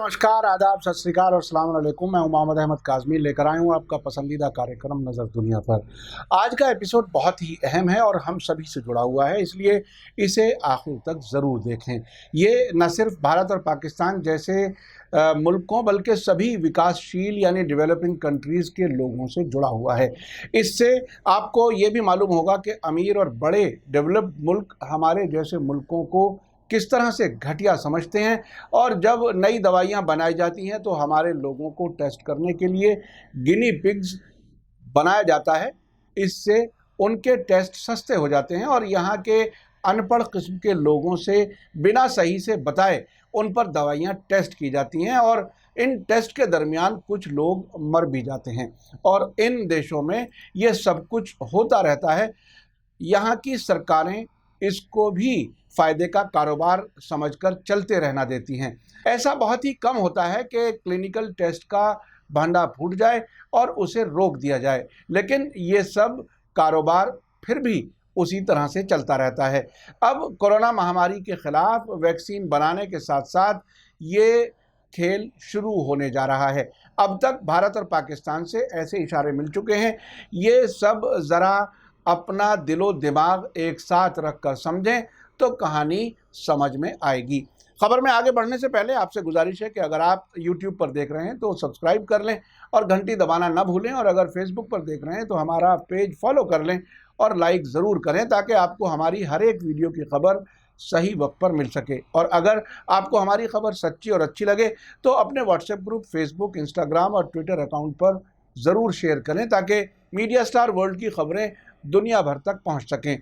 नमस्कार, आदाब, सत श्री अकाल और अस्सलाम वालेकुम। मैं मोहम्मद अहमद काज़मी लेकर आया हूँ आपका पसंदीदा कार्यक्रम नज़र दुनिया पर। आज का एपिसोड बहुत ही अहम है और हम सभी से जुड़ा हुआ है, इसलिए इसे आखिर तक ज़रूर देखें। ये न सिर्फ भारत और पाकिस्तान जैसे मुल्कों बल्कि सभी विकासशील यानी डेवलपिंग कंट्रीज़ के लोगों से जुड़ा हुआ है। इससे आपको ये भी मालूम होगा कि अमीर और बड़े डेवलप्ड मुल्क हमारे जैसे मुल्कों को किस तरह से घटिया समझते हैं, और जब नई दवाइयाँ बनाई जाती हैं तो हमारे लोगों को टेस्ट करने के लिए गिनी पिग्स बनाया जाता है। इससे उनके टेस्ट सस्ते हो जाते हैं और यहाँ के अनपढ़ किस्म के लोगों से बिना सही से बताए उन पर दवाइयाँ टेस्ट की जाती हैं और इन टेस्ट के दरमियान कुछ लोग मर भी जाते हैं। और इन देशों में ये सब कुछ होता रहता है। यहाँ की सरकारें इसको भी फ़ायदे का कारोबार समझकर चलते रहना देती हैं। ऐसा बहुत ही कम होता है कि क्लिनिकल टेस्ट का भांडा फूट जाए और उसे रोक दिया जाए, लेकिन ये सब कारोबार फिर भी उसी तरह से चलता रहता है। अब कोरोना महामारी के ख़िलाफ़ वैक्सीन बनाने के साथ साथ ये खेल शुरू होने जा रहा है। अब तक भारत और पाकिस्तान से ऐसे इशारे मिल चुके हैं। ये सब ज़रा अपना दिलो दिमाग एक साथ रख कर समझें तो कहानी समझ में आएगी। खबर में आगे बढ़ने से पहले आपसे गुजारिश है कि अगर आप YouTube पर देख रहे हैं तो सब्सक्राइब कर लें और घंटी दबाना न भूलें, और अगर Facebook पर देख रहे हैं तो हमारा पेज फॉलो कर लें और लाइक ज़रूर करें ताकि आपको हमारी हर एक वीडियो की खबर सही वक्त पर मिल सके। और अगर आपको हमारी खबर सच्ची और अच्छी लगे तो अपने व्हाट्सएप ग्रुप, फेसबुक, इंस्टाग्राम और ट्विटर अकाउंट पर ज़रूर शेयर करें ताकि मीडिया स्टार वर्ल्ड की खबरें दुनिया भर तक पहुंच सकें।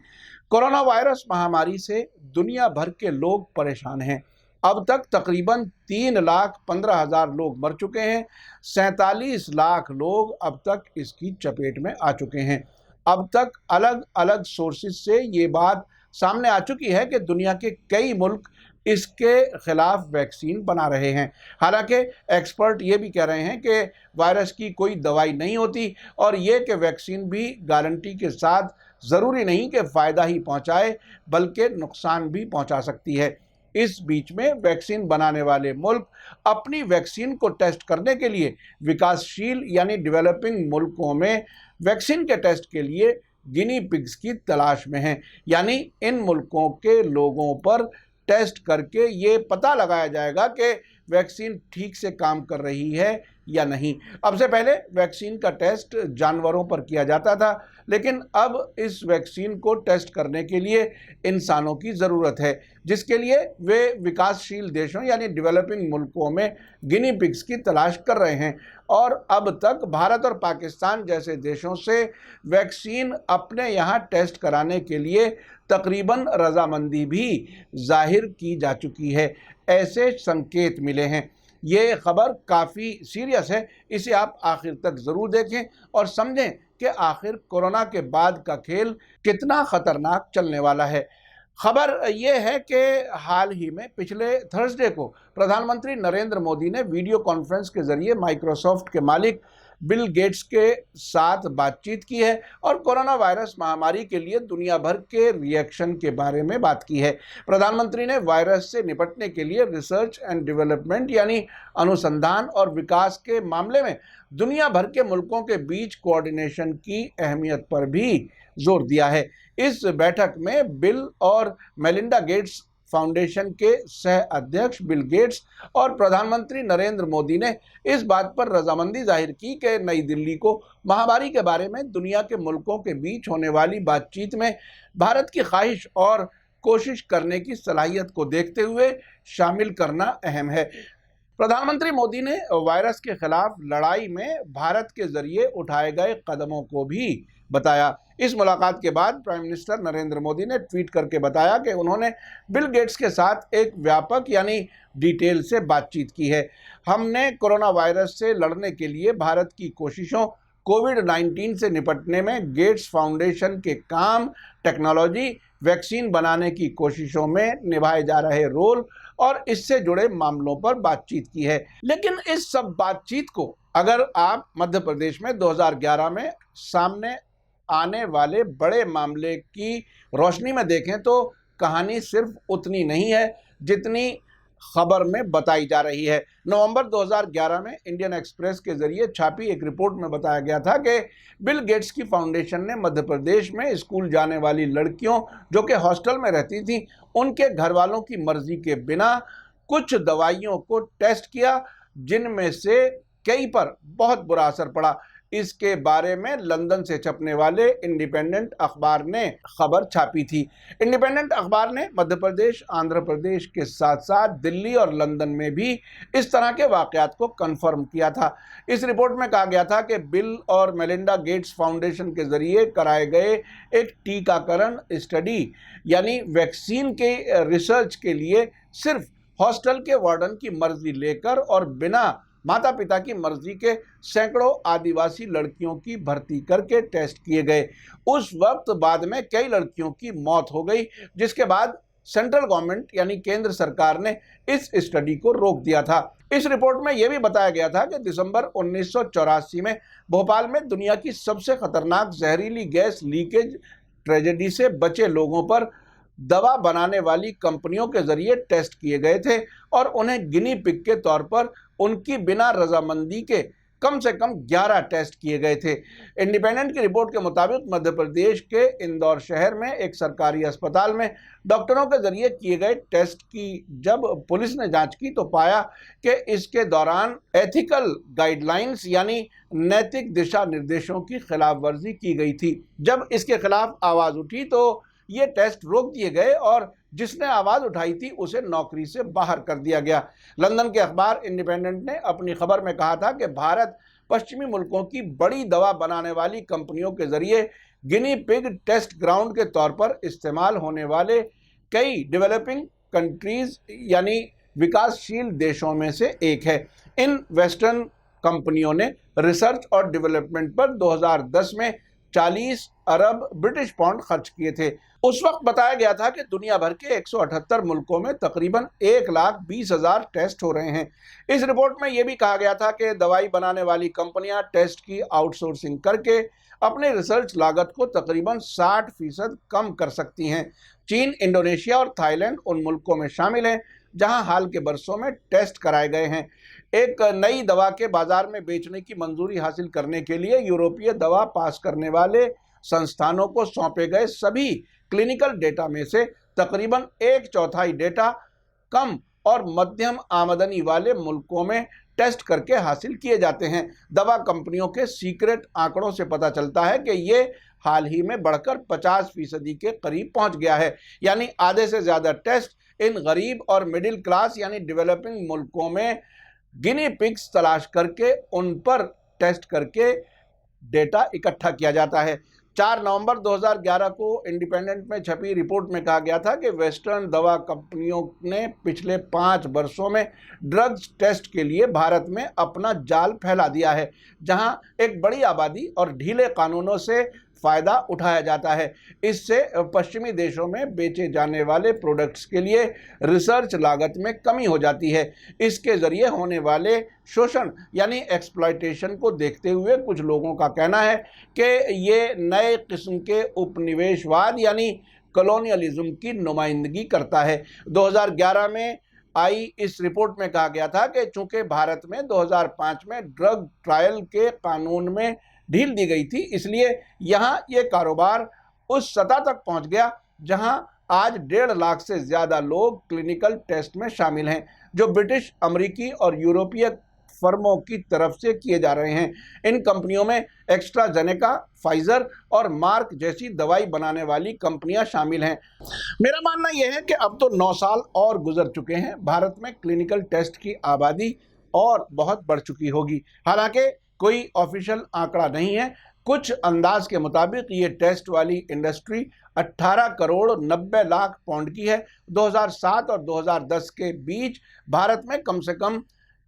कोरोना वायरस महामारी से दुनिया भर के लोग परेशान हैं। अब तक तकरीबन 3,15,000 लोग मर चुके हैं। 47 लाख लोग अब तक इसकी चपेट में आ चुके हैं। अब तक अलग अलग सोर्सेज से ये बात सामने आ चुकी है कि दुनिया के कई मुल्क इसके खिलाफ वैक्सीन बना रहे हैं। हालांकि एक्सपर्ट ये भी कह रहे हैं कि वायरस की कोई दवाई नहीं होती और ये कि वैक्सीन भी गारंटी के साथ ज़रूरी नहीं कि फ़ायदा ही पहुंचाए बल्कि नुकसान भी पहुंचा सकती है। इस बीच में वैक्सीन बनाने वाले मुल्क अपनी वैक्सीन को टेस्ट करने के लिए विकासशील यानी डेवलपिंग मुल्कों में वैक्सीन के टेस्ट के लिए गिनी पिग्स की तलाश में हैं। यानी इन मुल्कों के लोगों पर टेस्ट करके ये पता लगाया जाएगा कि वैक्सीन ठीक से काम कर रही है या नहीं। अब से पहले वैक्सीन का टेस्ट जानवरों पर किया जाता था, लेकिन अब इस वैक्सीन को टेस्ट करने के लिए इंसानों की ज़रूरत है, जिसके लिए वे विकासशील देशों यानी डेवलपिंग मुल्कों में गिनी पिग्स की तलाश कर रहे हैं। और अब तक भारत और पाकिस्तान जैसे देशों से वैक्सीन अपने यहाँ टेस्ट कराने के लिए तकरीबन रजामंदी भी जाहिर की जा चुकी है, ऐसे संकेत मिले हैं। ये खबर काफ़ी सीरियस है, इसे आप आखिर तक ज़रूर देखें और समझें कि आखिर कोरोना के बाद का खेल कितना ख़तरनाक चलने वाला है। खबर ये है कि हाल ही में पिछले थर्सडे को प्रधानमंत्री नरेंद्र मोदी ने वीडियो कॉन्फ्रेंस के ज़रिए माइक्रोसॉफ्ट के मालिक बिल गेट्स के साथ बातचीत की है और कोरोना वायरस महामारी के लिए दुनिया भर के रिएक्शन के बारे में बात की है। प्रधानमंत्री ने वायरस से निपटने के लिए रिसर्च एंड डेवलपमेंट यानी अनुसंधान और विकास के मामले में दुनिया भर के मुल्कों के बीच कोऑर्डिनेशन की अहमियत पर भी जोर दिया है। इस बैठक में बिल और मेलिंडा गेट्स फाउंडेशन के सह अध्यक्ष बिल गेट्स और प्रधानमंत्री नरेंद्र मोदी ने इस बात पर रजामंदी जाहिर की कि नई दिल्ली को महामारी के बारे में दुनिया के मुल्कों के बीच होने वाली बातचीत में भारत की ख्वाहिश और कोशिश करने की सलाहियत को देखते हुए शामिल करना अहम है। प्रधानमंत्री मोदी ने वायरस के खिलाफ लड़ाई में भारत के जरिए उठाए गए कदमों को भी बताया। इस मुलाकात के बाद प्राइम मिनिस्टर नरेंद्र मोदी ने ट्वीट करके बताया कि उन्होंने बिल गेट्स के साथ एक व्यापक यानी डिटेल से बातचीत की है। हमने कोरोना वायरस से लड़ने के लिए भारत की कोशिशों, कोविड-19 से निपटने में गेट्स फाउंडेशन के काम, टेक्नोलॉजी, वैक्सीन बनाने की कोशिशों में निभाए जा रहे रोल और इससे जुड़े मामलों पर बातचीत की है। लेकिन इस सब बातचीत को अगर आप मध्य प्रदेश में 2011 में सामने आने वाले बड़े मामले की रोशनी में देखें तो कहानी सिर्फ उतनी नहीं है जितनी खबर में बताई जा रही है। नवंबर 2011 में इंडियन एक्सप्रेस के जरिए छापी एक रिपोर्ट में बताया गया था कि बिल गेट्स की फाउंडेशन ने मध्य प्रदेश में स्कूल जाने वाली लड़कियों जो कि हॉस्टल में रहती थी, उनके घर वालों की मर्जी के बिना कुछ दवाइयों को टेस्ट किया, जिनमें से कई पर बहुत बुरा असर पड़ा। इसके बारे में लंदन से छपने वाले इंडिपेंडेंट अखबार ने खबर छापी थी। इंडिपेंडेंट अखबार ने मध्य प्रदेश, आंध्र प्रदेश के साथ साथ दिल्ली और लंदन में भी इस तरह के वाकयात को कंफर्म किया था। इस रिपोर्ट में कहा गया था कि बिल और मेलिंडा गेट्स फाउंडेशन के जरिए कराए गए एक टीकाकरण स्टडी यानी वैक्सीन के रिसर्च के लिए सिर्फ हॉस्टल के वार्डन की मर्जी लेकर और बिना माता पिता की मर्जी के सैकड़ों आदिवासी लड़कियों की भर्ती करके टेस्ट किए गए। उस वक्त बाद में कई लड़कियों की मौत हो गई, जिसके बाद सेंट्रल गवर्नमेंट यानी केंद्र सरकार ने इस स्टडी को रोक दिया था। इस रिपोर्ट में यह भी बताया गया था कि दिसंबर 1984 में भोपाल में दुनिया की सबसे खतरनाक जहरीली गैस लीकेज ट्रेजेडी से बचे लोगों पर दवा बनाने वाली कंपनियों के जरिए टेस्ट किए गए थे और उन्हें गिनी पिग के तौर पर उनकी बिना रजामंदी के कम से कम 11 टेस्ट किए गए थे। इंडिपेंडेंट की रिपोर्ट के मुताबिक मध्य प्रदेश के इंदौर शहर में एक सरकारी अस्पताल में डॉक्टरों के जरिए किए गए टेस्ट की जब पुलिस ने जांच की तो पाया कि इसके दौरान एथिकल गाइडलाइंस यानी नैतिक दिशा निर्देशों की खिलाफ वर्जी की गई थी। जब इसके खिलाफ आवाज उठी तो ये टेस्ट रोक दिए गए और जिसने आवाज उठाई थी उसे नौकरी से बाहर कर दिया गया। लंदन के अखबार इंडिपेंडेंट ने अपनी खबर में कहा था कि भारत पश्चिमी मुल्कों की बड़ी दवा बनाने वाली कंपनियों के जरिए गिनी पिग टेस्ट ग्राउंड के तौर पर इस्तेमाल होने वाले कई डेवलपिंग कंट्रीज यानी विकासशील देशों में से एक है। इन वेस्टर्न कंपनियों ने रिसर्च और डेवलपमेंट पर 2010 में 40 अरब ब्रिटिश पाउंड खर्च किए थे। उस वक्त बताया गया था कि दुनिया भर के 178 मुल्कों में तकरीबन 1,20,000 टेस्ट हो रहे हैं। इस रिपोर्ट में यह भी कहा गया था कि दवाई बनाने वाली कंपनियां टेस्ट की आउटसोर्सिंग करके अपने रिसर्च लागत को तकरीबन 60% कम कर सकती हैं। चीन, इंडोनेशिया और थाईलैंड उन मुल्कों में शामिल हैं जहां हाल के बरसों में टेस्ट कराए गए हैं। एक नई दवा के बाजार में बेचने की मंजूरी हासिल करने के लिए यूरोपीय दवा पास करने वाले संस्थानों को सौंपे गए सभी क्लिनिकल डेटा में से तकरीबन 1/4 डेटा कम और मध्यम आमदनी वाले मुल्कों में टेस्ट करके हासिल किए जाते हैं। दवा कंपनियों के सीक्रेट आंकड़ों से पता चलता है कि ये हाल ही में बढ़कर 50% के करीब पहुंच गया है, यानी आधे से ज्यादा टेस्ट इन गरीब और मिडिल क्लास यानी डेवलपिंग मुल्कों में गिनी पिग्स तलाश करके उन पर टेस्ट करके डेटा इकट्ठा किया जाता है। 4 नवंबर 2011 को इंडिपेंडेंट में छपी रिपोर्ट में कहा गया था कि वेस्टर्न दवा कंपनियों ने पिछले 5 वर्षों में ड्रग्स टेस्ट के लिए भारत में अपना जाल फैला दिया है, जहां एक बड़ी आबादी और ढीले कानूनों से फायदा उठाया जाता है। इससे पश्चिमी देशों में बेचे जाने वाले प्रोडक्ट्स के लिए रिसर्च लागत में कमी हो जाती है। इसके जरिए होने वाले शोषण यानी एक्सप्लॉयटेशन को देखते हुए कुछ लोगों का कहना है कि ये नए किस्म के उपनिवेशवाद यानी कॉलोनियलिज्म की नुमाइंदगी करता है। 2011 में आई इस रिपोर्ट में कहा गया था कि चूंकि भारत में 2005 में ड्रग ट्रायल के कानून में ढील दी गई थी, इसलिए यहाँ ये कारोबार उस सतह तक पहुँच गया जहाँ आज 1.5 लाख से ज़्यादा लोग क्लिनिकल टेस्ट में शामिल हैं, जो ब्रिटिश, अमेरिकी और यूरोपीय फर्मों की तरफ से किए जा रहे हैं। इन कंपनियों में एक्स्ट्राजेनेका, फाइजर और मार्क जैसी दवाई बनाने वाली कंपनियां शामिल हैं। मेरा मानना यह है कि अब तो 9 साल और गुजर चुके हैं, भारत में क्लिनिकल टेस्ट की आबादी और बहुत बढ़ चुकी होगी। हालांकि कोई ऑफिशियल आंकड़ा नहीं है। कुछ अंदाज के मुताबिक ये टेस्ट वाली इंडस्ट्री 18 करोड़ 90 लाख पाउंड की है। 2007 और 2010 के बीच भारत में कम से कम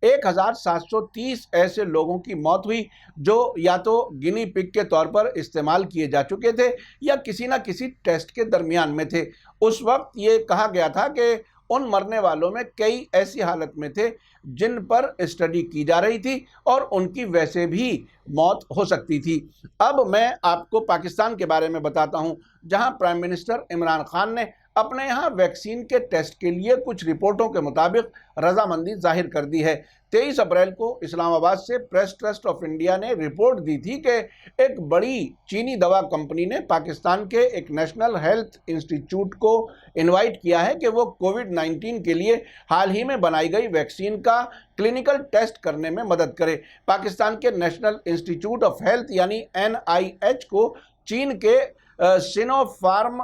1730 ऐसे लोगों की मौत हुई जो या तो गिनी पिग के तौर पर इस्तेमाल किए जा चुके थे या किसी न किसी टेस्ट के दरमियान में थे। उस वक्त ये कहा गया था कि उन मरने वालों में कई ऐसी हालत में थे जिन पर स्टडी की जा रही थी और उनकी वैसे भी मौत हो सकती थी। अब मैं आपको पाकिस्तान के बारे में बताता हूं, जहां प्राइम मिनिस्टर इमरान खान ने अपने यहाँ वैक्सीन के टेस्ट के लिए कुछ रिपोर्टों के मुताबिक रजामंदी जाहिर कर दी है। 23 अप्रैल को इस्लामाबाद से प्रेस ट्रस्ट ऑफ इंडिया ने रिपोर्ट दी थी कि एक बड़ी चीनी दवा कंपनी ने पाकिस्तान के एक नेशनल हेल्थ इंस्टीट्यूट को इनवाइट किया है कि वो कोविड-19 के लिए हाल ही में बनाई गई वैक्सीन का क्लिनिकल टेस्ट करने में मदद करे। पाकिस्तान के नेशनल इंस्टीट्यूट ऑफ हेल्थ यानी NIH को चीन के सिनोफार्म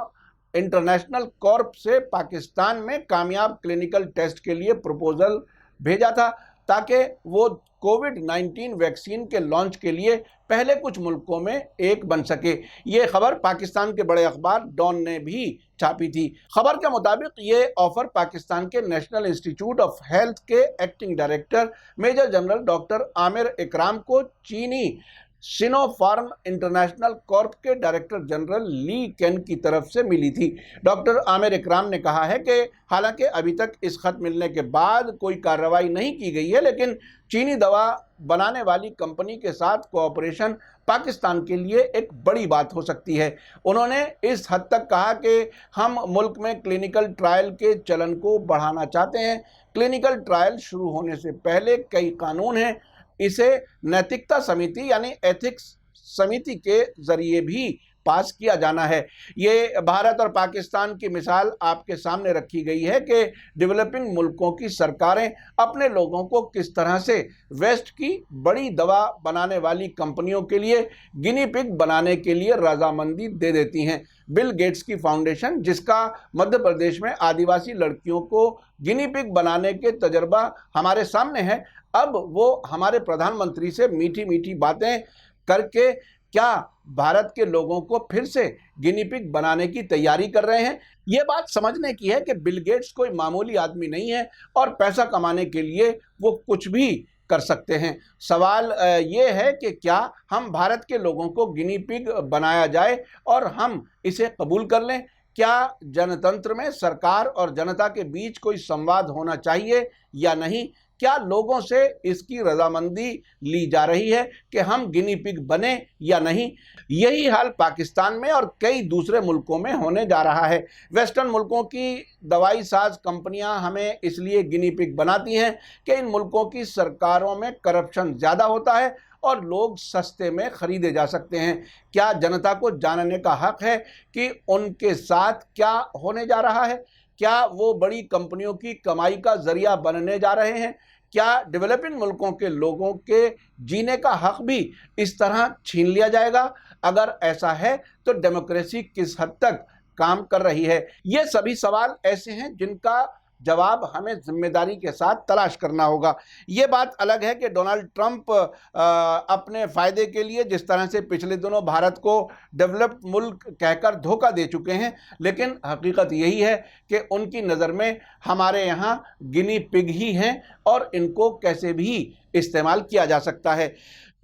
इंटरनेशनल कॉर्प से पाकिस्तान में कामयाब क्लिनिकल टेस्ट के लिए प्रपोजल भेजा था ताकि वो कोविड-19 वैक्सीन के लॉन्च के लिए पहले कुछ मुल्कों में एक बन सके। ये खबर पाकिस्तान के बड़े अखबार डॉन ने भी छापी थी। खबर के मुताबिक ये ऑफर पाकिस्तान के नेशनल इंस्टीट्यूट ऑफ हेल्थ के acting director major general doctor Aamir Ikram को चीनी सिनोफार्म इंटरनेशनल कॉर्प के डायरेक्टर जनरल ली केन की तरफ से मिली थी। डॉक्टर आमिर इकराम ने कहा है कि हालांकि अभी तक इस खत मिलने के बाद कोई कार्रवाई नहीं की गई है, लेकिन चीनी दवा बनाने वाली कंपनी के साथ कोऑपरेशन पाकिस्तान के लिए एक बड़ी बात हो सकती है। उन्होंने इस हद तक कहा कि हम मुल्क में क्लिनिकल ट्रायल के चलन को बढ़ाना चाहते हैं। क्लिनिकल ट्रायल शुरू होने से पहले कई कानून हैं, इसे नैतिकता समिति यानी एथिक्स समिति के जरिए भी पास किया जाना है। ये भारत और पाकिस्तान की मिसाल आपके सामने रखी गई है कि डेवलपिंग मुल्कों की सरकारें अपने लोगों को किस तरह से वेस्ट की बड़ी दवा बनाने वाली कंपनियों के लिए गिनी पिग बनाने के लिए रजामंदी दे देती हैं। बिल गेट्स की फाउंडेशन, जिसका मध्य प्रदेश में आदिवासी लड़कियों को गिनी पिग बनाने के तजर्बा हमारे सामने है, अब वो हमारे प्रधानमंत्री से मीठी मीठी बातें करके क्या भारत के लोगों को फिर से गिनी पिग बनाने की तैयारी कर रहे हैं। ये बात समझने की है कि बिल गेट्स कोई मामूली आदमी नहीं है और पैसा कमाने के लिए वो कुछ भी कर सकते हैं। सवाल ये है कि क्या हम भारत के लोगों को गिनी पिग बनाया जाए और हम इसे कबूल कर लें? क्या जनतंत्र में सरकार और जनता के बीच कोई संवाद होना चाहिए या नहीं? क्या लोगों से इसकी रजामंदी ली जा रही है कि हम गिनी पिग बने या नहीं? यही हाल पाकिस्तान में और कई दूसरे मुल्कों में होने जा रहा है। वेस्टर्न मुल्कों की दवाई साज कंपनियां हमें इसलिए गिनी पिग बनाती हैं कि इन मुल्कों की सरकारों में करप्शन ज़्यादा होता है और लोग सस्ते में खरीदे जा सकते हैं। क्या जनता को जानने का हक है कि उनके साथ क्या होने जा रहा है? क्या वो बड़ी कंपनियों की कमाई का जरिया बनने जा रहे हैं? क्या डेवलपिंग मुल्कों के लोगों के जीने का हक भी इस तरह छीन लिया जाएगा? अगर ऐसा है तो डेमोक्रेसी किस हद तक काम कर रही है? ये सभी सवाल ऐसे हैं जिनका जवाब हमें जिम्मेदारी के साथ तलाश करना होगा। ये बात अलग है कि डोनाल्ड ट्रंप अपने फ़ायदे के लिए जिस तरह से पिछले दिनों भारत को डेवलप्ड मुल्क कहकर धोखा दे चुके हैं, लेकिन हकीकत यही है कि उनकी नज़र में हमारे यहाँ गिनी पिग ही हैं और इनको कैसे भी इस्तेमाल किया जा सकता है।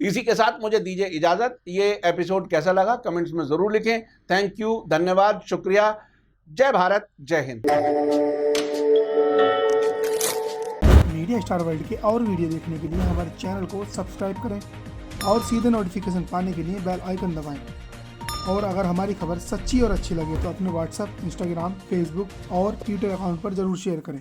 इसी के साथ मुझे दीजिए इजाज़त। ये एपिसोड कैसा लगा कमेंट्स में ज़रूर लिखें। थैंक यू, धन्यवाद, शुक्रिया। जय भारत, जय हिंद। मीडिया स्टार वर्ल्ड के और वीडियो देखने के लिए हमारे चैनल को सब्सक्राइब करें और सीधे नोटिफिकेशन पाने के लिए बेल आइकन दबाएं। और अगर हमारी खबर सच्ची और अच्छी लगे तो अपने व्हाट्सएप, इंस्टाग्राम, फेसबुक और ट्विटर अकाउंट पर ज़रूर शेयर करें।